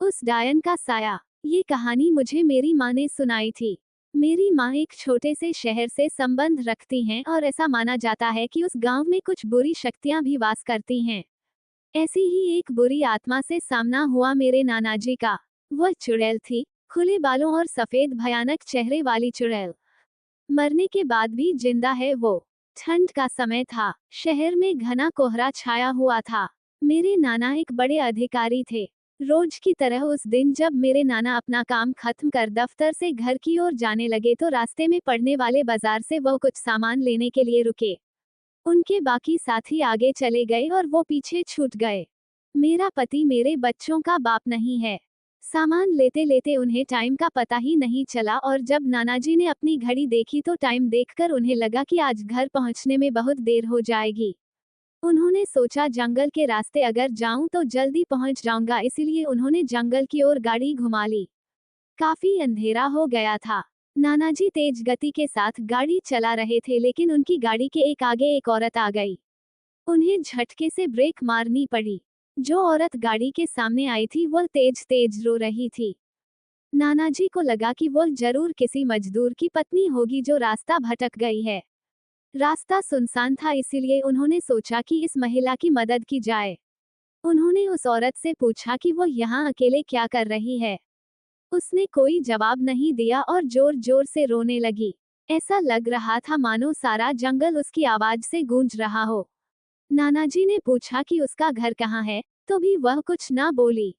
उस डायन का साया। ये कहानी मुझे मेरी माँ ने सुनाई थी। मेरी माँ एक छोटे से शहर से संबंध रखती हैं और ऐसा माना जाता है कि उस गांव में कुछ बुरी शक्तियां भी वास करती हैं। ऐसी ही एक बुरी आत्मा से सामना हुआ मेरे नाना जी का। वह चुड़ैल थी, खुले बालों और सफेद भयानक चेहरे वाली चुड़ैल। मरने के बाद भी जिंदा है वो। ठंड का समय था, शहर में घना कोहरा छाया हुआ था। मेरे नाना एक बड़े अधिकारी थे। रोज की तरह उस दिन जब मेरे नाना अपना काम खत्म कर दफ्तर से घर की ओर जाने लगे तो रास्ते में पड़ने वाले बाजार से वो कुछ सामान लेने के लिए रुके। उनके बाकी साथी आगे चले गए और वो पीछे छूट गए। मेरा पति मेरे बच्चों का बाप नहीं है। सामान लेते लेते उन्हें टाइम का पता ही नहीं चला और जब नानाजी ने अपनी घड़ी देखी तो टाइम देखकर उन्हें लगा कि आज घर पहुंचने में बहुत देर हो जाएगी। उन्होंने सोचा जंगल के रास्ते अगर जाऊं तो जल्दी पहुंच जाऊंगा, इसलिए उन्होंने जंगल की ओर गाड़ी घुमा ली। काफी अंधेरा हो गया था। नानाजी तेज गति के साथ गाड़ी चला रहे थे लेकिन उनकी गाड़ी के आगे एक औरत आ गई। उन्हें झटके से ब्रेक मारनी पड़ी। जो औरत गाड़ी के सामने आई थी वह तेज तेज रो रही थी। नानाजी को लगा कि वह जरूर किसी मजदूर की पत्नी होगी जो रास्ता भटक गई है। रास्ता सुनसान था इसीलिए उन्होंने सोचा कि इस महिला की मदद की जाए। उन्होंने उस औरत से पूछा कि वो यहाँ अकेले क्या कर रही है। उसने कोई जवाब नहीं दिया और जोर जोर से रोने लगी। ऐसा लग रहा था मानो सारा जंगल उसकी आवाज से गूंज रहा हो। नानाजी ने पूछा कि उसका घर कहाँ है, तो भी वह कुछ ना बोली।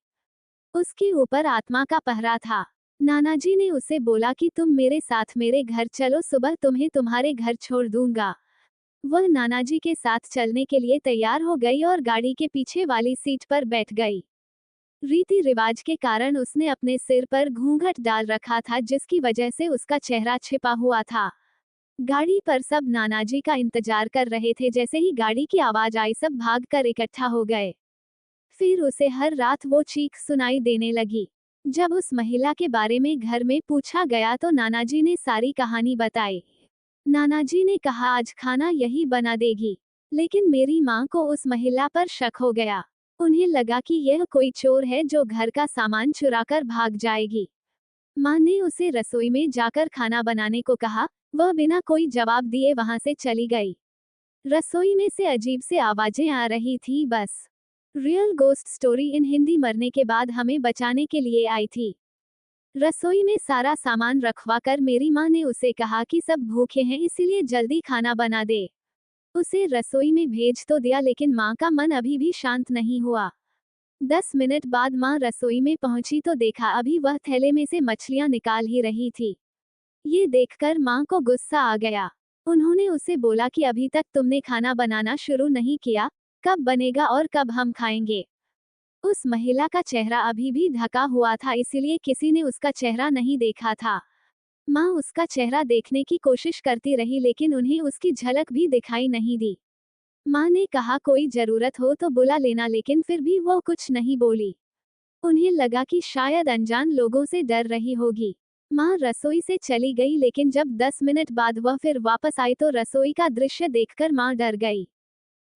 उसके ऊपर आत्मा का पहरा था। नानाजी ने उसे बोला कि तुम मेरे साथ मेरे घर चलो, सुबह तुम्हें तुम्हारे घर छोड़ दूंगा। वह नानाजी के साथ चलने के लिए तैयार हो गई और गाड़ी के पीछे वाली सीट पर बैठ गई। रीति रिवाज के कारण उसने अपने सिर पर घूंघट डाल रखा था जिसकी वजह से उसका चेहरा छिपा हुआ था। गाड़ी पर सब नानाजी का इंतजार कर रहे थे। जैसे ही गाड़ी की आवाज आई सब भागकर इकट्ठा हो गए। फिर उसे हर रात वो चीख सुनाई देने लगी। जब उस महिला के बारे में घर में पूछा गया तो नानाजी ने सारी कहानी बताई। नानाजी ने कहा आज खाना यही बना देगी। लेकिन मेरी माँ को उस महिला पर शक हो गया। उन्हें लगा कि यह कोई चोर है जो घर का सामान चुराकर भाग जाएगी। माँ ने उसे रसोई में जाकर खाना बनाने को कहा। वह बिना कोई जवाब दिए वहां से चली गई। रसोई में से अजीब से आवाजें आ रही थी। बस real ghost story in Hindi मरने के बाद हमें बचाने के लिए आई थी। रसोई में सारा सामान रखवा कर मेरी माँ ने उसे कहा कि सब भूखे हैं इसीलिए जल्दी खाना बना दे। उसे रसोई में भेज तो दिया लेकिन माँ का मन अभी भी शांत नहीं हुआ। 10 मिनट बाद माँ रसोई में पहुंची तो देखा अभी वह थैले में से मछलियां निकाल ही रही थी। ये देखकर माँ को गुस्सा आ गया। उन्होंने उसे बोला कि अभी तक तुमने खाना बनाना शुरू नहीं किया, कब बनेगा और कब हम खाएंगे। उस महिला का चेहरा अभी भी ढका हुआ था इसलिए किसी ने उसका चेहरा नहीं देखा था। माँ उसका चेहरा देखने की कोशिश करती रही लेकिन उन्हें उसकी झलक भी दिखाई नहीं दी। माँ ने कहा कोई जरूरत हो तो बुला लेना, लेकिन फिर भी वो कुछ नहीं बोली। उन्हें लगा कि शायद अनजान लोगों से डर रही होगी। माँ रसोई से चली गई लेकिन जब 10 मिनट बाद वह फिर वापस आई तो रसोई का दृश्य देखकर माँ डर गई।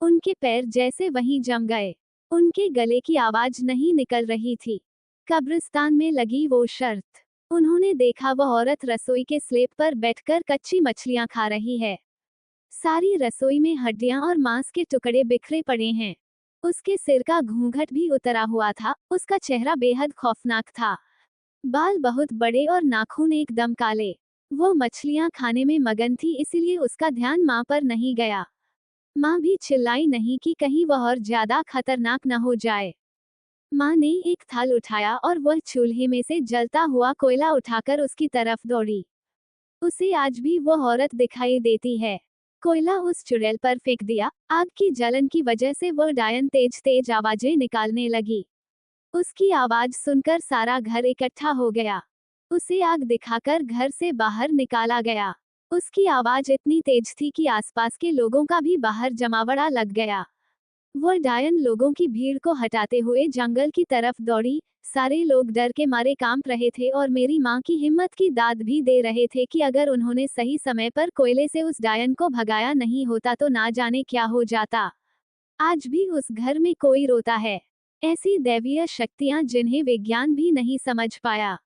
उनके पैर जैसे वहीं जम गए। उनके गले की आवाज नहीं निकल रही थी। कब्रिस्तान में लगी वो शर्त। उन्होंने देखा वह औरत रसोई के स्लेब पर बैठकर कच्ची मछलियां खा रही है। सारी रसोई में हड्डियां और मांस के टुकड़े बिखरे पड़े हैं। उसके सिर का घूंघट भी उतरा हुआ था। उसका चेहरा बेहद खौफनाक था। बाल बहुत बड़े और नाखून एकदम काले। वो मछलियां खाने में मगन थी इसलिए उसका ध्यान माँ पर नहीं गया। माँ भी चिल्लाई नहीं कि कहीं वह और ज्यादा खतरनाक न हो जाए। माँ ने एक थाल उठाया और वह चूल्हे में से जलता हुआ कोयला उठाकर उसकी तरफ दौड़ी। उसे आज भी वह औरत दिखाई देती है। कोयला उस चुड़ैल पर फेंक दिया। आग की जलन की वजह से वह डायन तेज तेज आवाजें निकालने लगी। उसकी आवाज सुनकर सारा घर इकट्ठा हो गया। उसे आग दिखाकर घर से बाहर निकाला गया। उसकी आवाज इतनी तेज थी कि आसपास के लोगों का भी बाहर जमावड़ा लग गया। वह डायन लोगों की भीड़ को हटाते हुए जंगल की तरफ दौड़ी। सारे लोग डर के मारे कांप रहे थे और मेरी माँ की हिम्मत की दाद भी दे रहे थे कि अगर उन्होंने सही समय पर कोयले से उस डायन को भगाया नहीं होता तो ना जाने क्या हो जाता। आज भी उस घर में कोई रोता है। ऐसी दैवीय शक्तियां जिन्हें विज्ञान भी नहीं समझ पाया।